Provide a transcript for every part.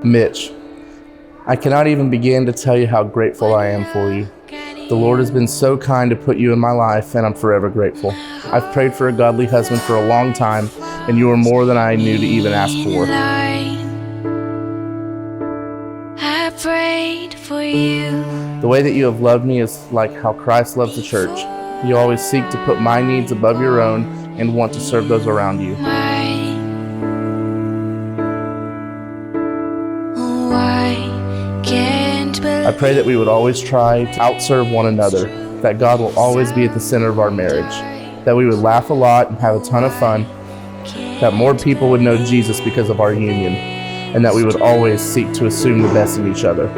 Mitch, I cannot even begin to tell you how grateful I am for you. The Lord has been so kind to put you in my life, and I'm forever grateful. I've prayed for a godly husband for a long time, and you are more than I knew to even ask for. I prayed for you. The way that you have loved me is like how Christ loves the church. You always seek to put my needs above your own and want to serve those around you. I pray that we would always try to outserve one another, that God will always be at the center of our marriage, that we would laugh a lot and have a ton of fun, that more people would know Jesus because of our union, and that we would always seek to assume the best in each other.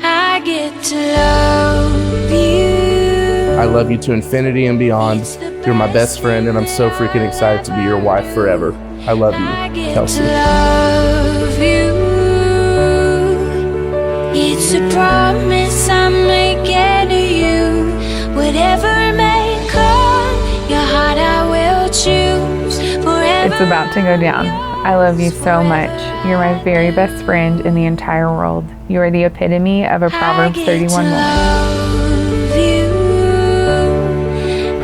I get to love you. I love you to infinity and beyond. You're my best friend, and I'm so freaking excited to be your wife forever. I love you, Kelsey. It's a promise I'm making to you. Whatever may come, your heart I will choose forever. It's about to go down. I love you so much. You're my very best friend in the entire world. You are the epitome of a Proverbs 31 woman.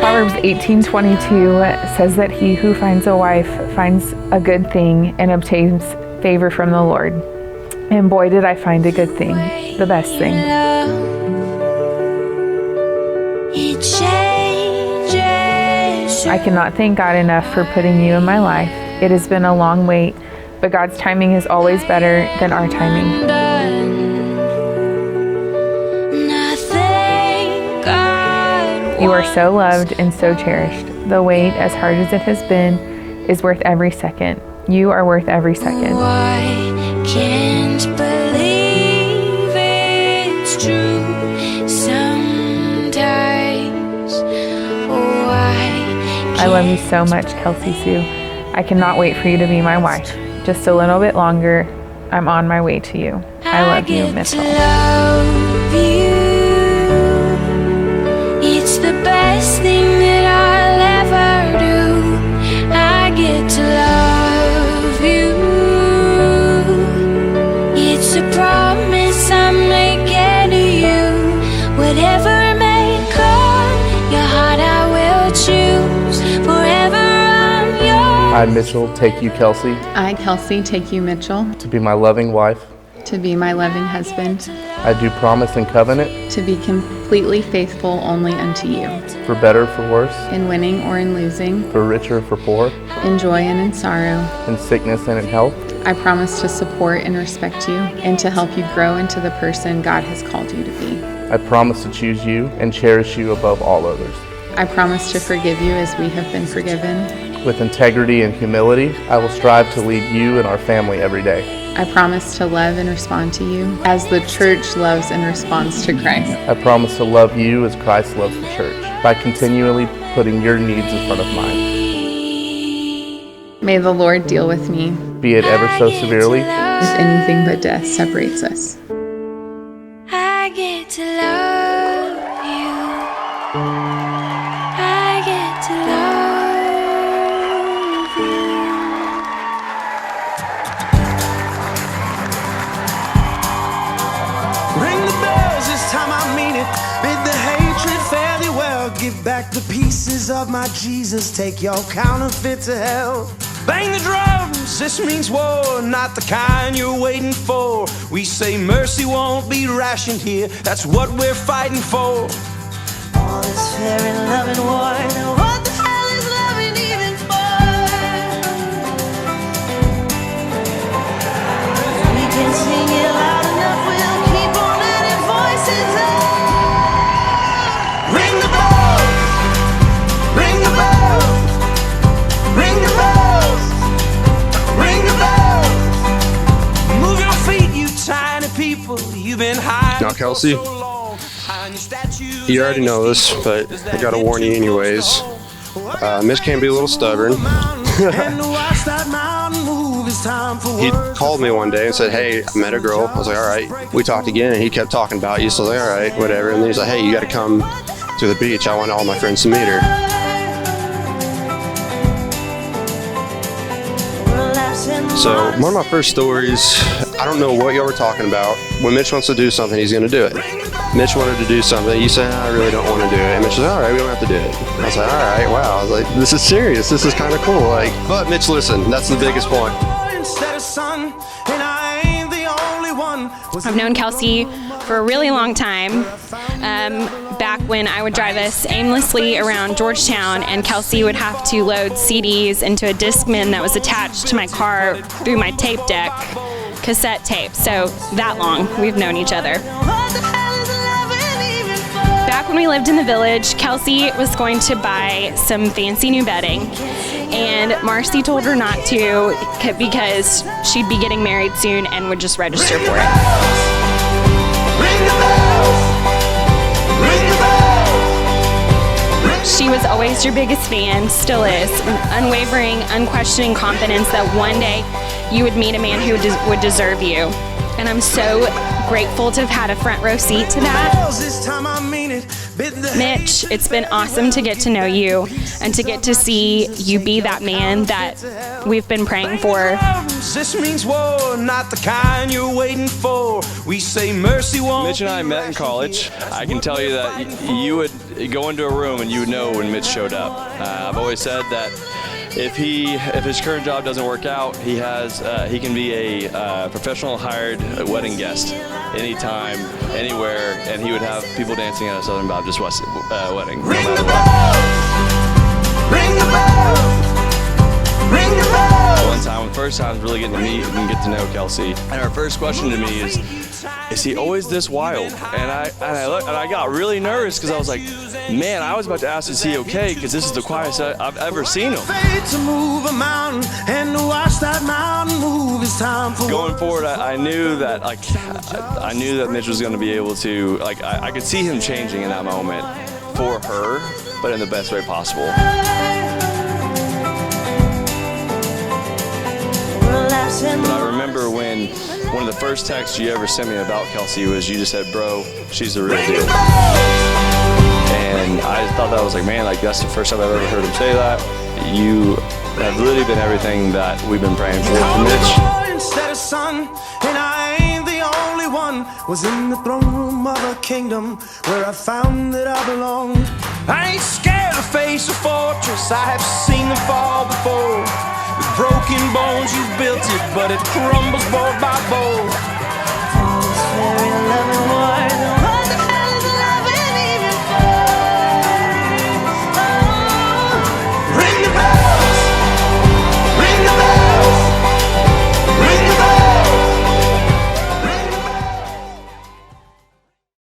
Proverbs 18:22 says that he who finds a wife finds a good thing and obtains favor from the Lord. And boy, did I find a good thing, the best thing. I cannot thank God enough for putting you in my life. It has been a long wait, but God's timing is always better than our timing. You are so loved and so cherished. The wait, as hard as it has been, is worth every second. You are worth every second. Can't believe it's true sometimes. I love you so much, Kelsey Sue. I cannot wait for you to be my wife. Just a little bit longer. I'm on my way to you. I love you, Mitchell. It's the best thing that I'll ever do. I get to love you. It's a promise I'm making to you. Whatever may come, your heart I will choose. Forever I'm yours. I, Mitchell, take you, Kelsey, I, Kelsey, take you, Mitchell, to be my loving wife. to be my loving husband, I do promise and covenant, to be completely faithful only unto you, for better, for worse, in winning or in losing, for richer, for poor, in joy and in sorrow. in sickness and in health. I promise to support and respect you and to help you grow into the person God has called you to be. I promise to choose you and cherish you above all others. I promise to forgive you as we have been forgiven. With integrity and humility, I will strive to lead you and our family every day. I promise to love and respond to you as the church loves and responds to Christ. I promise to love you as Christ loves the church, by continually putting your needs in front of mine. May the Lord deal with me, Be it ever so severely, if anything but death separates us. I get to love you. I get to love you. Ring the bells, this time I mean it. Bid the hatred fare thee well. Give back the pieces of my Jesus. Take your counterfeit to hell. Bang the drums, this means war, not the kind you're waiting for. We say mercy won't be rationed here, that's what we're fighting for. All is fair in love and war, now what the hell is loving even for? We can sing it loud enough, we'll keep on adding voices up. Ring the bell, ring the bell, ring the bell. Now, Kelsey, you already know this, but I gotta warn you anyways. Mitch can be a little stubborn. He called me one day and said, "Hey, I met a girl." I was like, "All right." We talked again, and he kept talking about you, so I was like, "All right, whatever." And then he's like, "Hey, you gotta come to the beach. I want all my friends to meet her." Laughs and So one of my first stories, I don't know what y'all were talking about. When Mitch wants to do something, he's going to do it. Mitch wanted to do something. You say, I really don't want to do it. And Mitch was, all right, we don't have to do it. I was like, all right, wow. I was like, this is serious. This is kind of cool. Like, but Mitch, listen, that's the biggest point. I've known Kelsey for a really long time. Back when I would drive us aimlessly around Georgetown, and Kelsey would have to load CDs into a Discman that was attached to my car through my tape deck, cassette tape. So that long we've known each other. Back when we lived in the village, Kelsey was going to buy some fancy new bedding, and Marcy told her not to because she'd be getting married soon and would just register for it. She was always your biggest fan, still is, an unwavering, unquestioning confidence that one day you would meet a man who would deserve you. And I'm so grateful to have had a front row seat to that. Mitch, it's been awesome to get to know you and to get to see you be that man that we've been praying for. This means war, not the kind you're waiting for. We say mercy won't. Mitch and I met in college. I can tell you that you would go into a room and you would know when Mitch showed up. I've always said that if his current job doesn't work out, he can be a professional hired wedding guest anytime, anywhere, and he would have people dancing at a Southern Baptist wedding, no matter what. Ring the bell. Ring the bell. One time, the first time, really getting to meet and get to know Kelsey, and her first question to me is he always this wild? And I looked and I got really nervous because I was like, man, I was about to ask, is he okay? Because this is the quietest I've ever seen him. To move a mountain and to watch that mountain move, it's time for going forward. I knew that I knew that Mitch was going to be able to I could see him changing in that moment for her, but in the best way possible. But I remember when one of the first texts you ever sent me about Kelsey was you just said, bro, she's the real deal. And I thought that was like, man, that's the first time I've ever heard him say that. You have literally been everything that we've been praying for Mitch. Instead of son, and I ain't the only one. Was in the throne room of a kingdom where I found that I belonged. I ain't scared to face a fortress. I have seen them fall before. With broken bones, you built it, but it crumbles board by board.